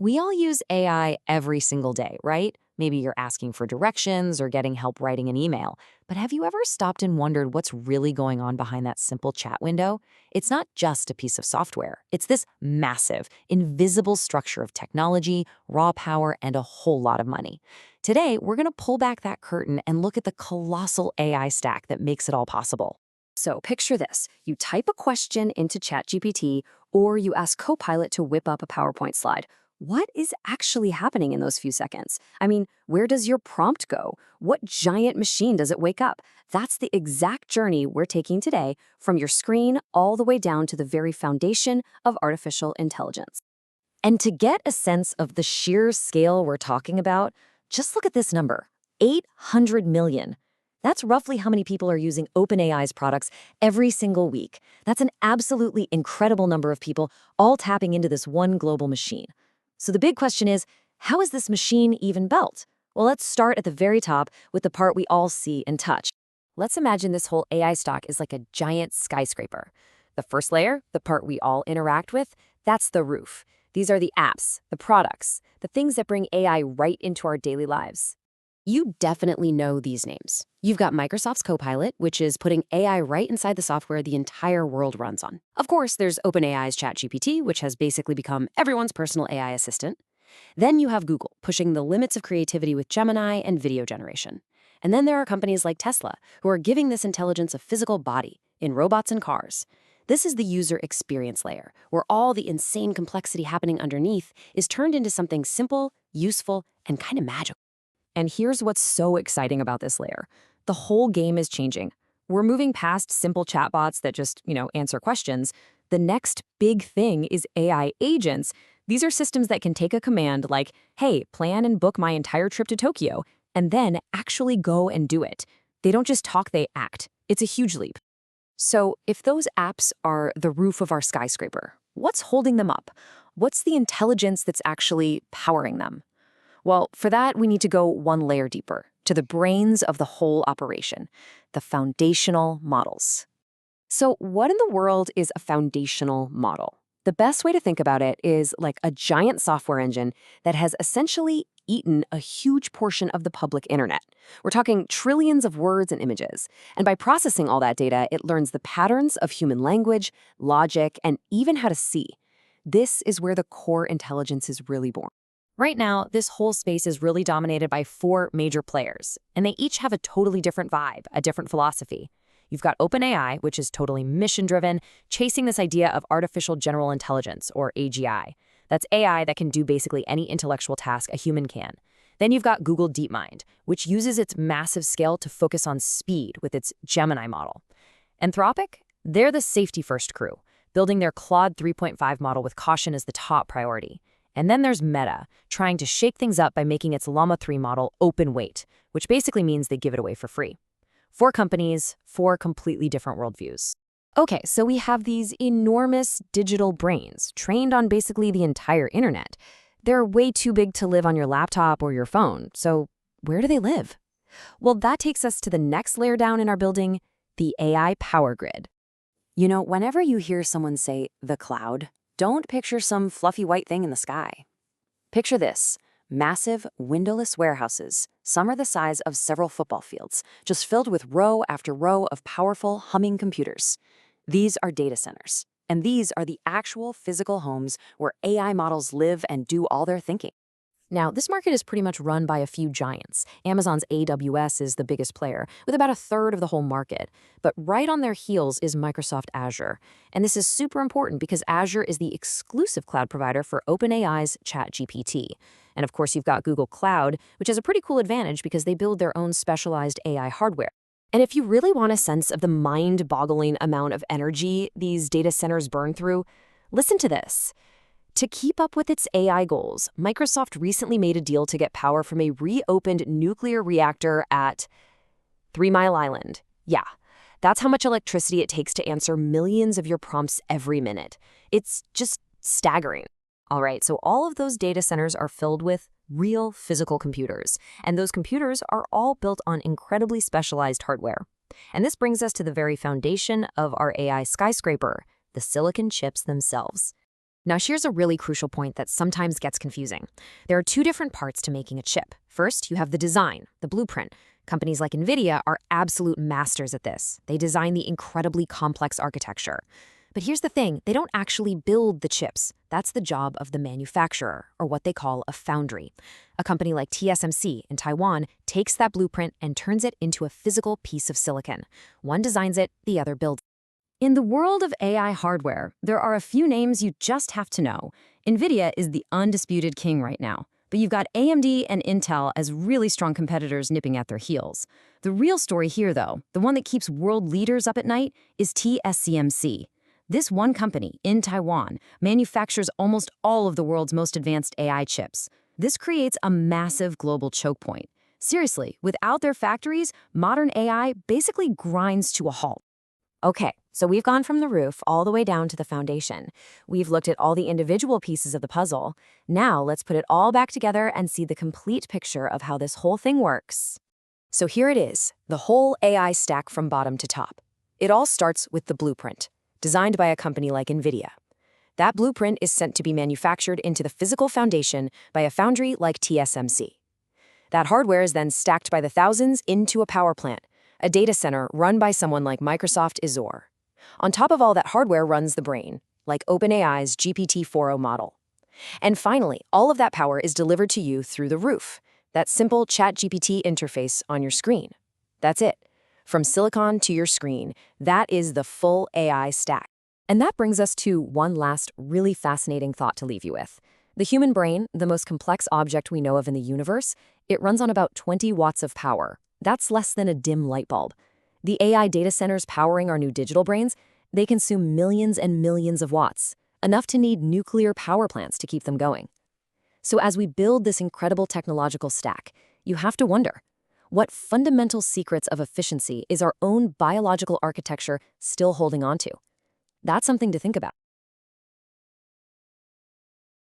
We all use AI every single day, right? Maybe you're asking for directions or getting help writing an email. But have you ever stopped and wondered what's really going on behind that simple chat window? It's not just a piece of software. It's this massive, invisible structure of technology, raw power, and a whole lot of money. Today, we're going to pull back that curtain and look at the colossal AI stack that makes it all possible. So picture this. You type a question into ChatGPT or you ask Copilot to whip up a PowerPoint slide. What is actually happening in those few seconds? I mean, where does your prompt go? What giant machine does it wake up? That's the exact journey we're taking today, from your screen all the way down to the very foundation of artificial intelligence. And to get a sense of the sheer scale we're talking about, just look at this number, 800 million. That's roughly how many people are using OpenAI's products every single week. That's an absolutely incredible number of people all tapping into this one global machine. So the big question is, how is this machine even built? Well, let's start at the very top with the part we all see and touch. Let's imagine this whole AI stock is like a giant skyscraper. The first layer, the part we all interact with, that's the roof. These are the apps, the products, the things that bring AI right into our daily lives. You definitely know these names. You've got Microsoft's Copilot, which is putting AI right inside the software the entire world runs on. Of course, there's OpenAI's ChatGPT, which has basically become everyone's personal AI assistant. Then you have Google, pushing the limits of creativity with Gemini and video generation. And then there are companies like Tesla, who are giving this intelligence a physical body in robots and cars. This is the user experience layer, where all the insane complexity happening underneath is turned into something simple, useful, and kind of magical. And here's what's so exciting about this layer. The whole game is changing. We're moving past simple chatbots that just, answer questions. The next big thing is AI agents. These are systems that can take a command like, hey, plan and book my entire trip to Tokyo, and then actually go and do it. They don't just talk, they act. It's a huge leap. So if those apps are the roof of our skyscraper, what's holding them up? What's the intelligence that's actually powering them? Well, for that, we need to go one layer deeper, to the brains of the whole operation, the foundational models. So what in the world is a foundational model? The best way to think about it is like a giant software engine that has essentially eaten a huge portion of the public internet. We're talking trillions of words and images. And by processing all that data, it learns the patterns of human language, logic, and even how to see. This is where the core intelligence is really born. Right now, this whole space is really dominated by 4 major players, and they each have a totally different vibe, a different philosophy. You've got OpenAI, which is totally mission-driven, chasing this idea of artificial general intelligence, or AGI. That's AI that can do basically any intellectual task a human can. Then you've got Google DeepMind, which uses its massive scale to focus on speed with its Gemini model. Anthropic? They're the safety-first crew, building their Claude 3.5 model with caution as the top priority. And then there's Meta, trying to shake things up by making its Llama 3 model open weight, which basically means they give it away for free. 4 companies, 4 completely different worldviews. Okay, so we have these enormous digital brains trained on basically the entire internet. They're way too big to live on your laptop or your phone, so where do they live? Well, that takes us to the next layer down in our building, the AI power grid. Whenever you hear someone say the cloud, don't picture some fluffy white thing in the sky. Picture this, massive windowless warehouses. Some are the size of several football fields, just filled with row after row of powerful, humming computers. These are data centers, and these are the actual physical homes where AI models live and do all their thinking. Now, this market is pretty much run by a few giants. Amazon's AWS is the biggest player, with about 1/3 of the whole market. But right on their heels is Microsoft Azure. And this is super important because Azure is the exclusive cloud provider for OpenAI's ChatGPT. And of course, you've got Google Cloud, which has a pretty cool advantage because they build their own specialized AI hardware. And if you really want a sense of the mind-boggling amount of energy these data centers burn through, listen to this. To keep up with its AI goals, Microsoft recently made a deal to get power from a reopened nuclear reactor at 3 Mile Island. Yeah, that's how much electricity it takes to answer millions of your prompts every minute. It's just staggering. All right, so all of those data centers are filled with real physical computers, and those computers are all built on incredibly specialized hardware. And this brings us to the very foundation of our AI skyscraper, the silicon chips themselves. Now, here's a really crucial point that sometimes gets confusing. There are two different parts to making a chip. First, you have the design, the blueprint. Companies like NVIDIA are absolute masters at this. They design the incredibly complex architecture. But here's the thing, they don't actually build the chips. That's the job of the manufacturer, or what they call a foundry. A company like TSMC in Taiwan takes that blueprint and turns it into a physical piece of silicon. One designs it, the other builds. In the world of AI hardware, there are a few names you just have to know. NVIDIA is the undisputed king right now, but you've got AMD and Intel as really strong competitors nipping at their heels. The real story here, though, the one that keeps world leaders up at night, is TSMC. This one company in Taiwan manufactures almost all of the world's most advanced AI chips. This creates a massive global choke point. Seriously, without their factories, modern AI basically grinds to a halt. Okay, so we've gone from the roof all the way down to the foundation. We've looked at all the individual pieces of the puzzle. Now let's put it all back together and see the complete picture of how this whole thing works. So here it is, the whole AI stack from bottom to top. It all starts with the blueprint, designed by a company like NVIDIA. That blueprint is sent to be manufactured into the physical foundation by a foundry like TSMC. That hardware is then stacked by the thousands into a power plant, a data center run by someone like Microsoft Azure. On top of all that hardware runs the brain, like OpenAI's GPT-4o model. And finally, all of that power is delivered to you through the roof, that simple ChatGPT interface on your screen. That's it. From silicon to your screen, that is the full AI stack. And that brings us to one last really fascinating thought to leave you with. The human brain, the most complex object we know of in the universe, it runs on about 20 watts of power. That's less than a dim light bulb. The AI data centers powering our new digital brains, they consume millions and millions of watts, enough to need nuclear power plants to keep them going. So as we build this incredible technological stack, you have to wonder, what fundamental secrets of efficiency is our own biological architecture still holding on to? That's something to think about.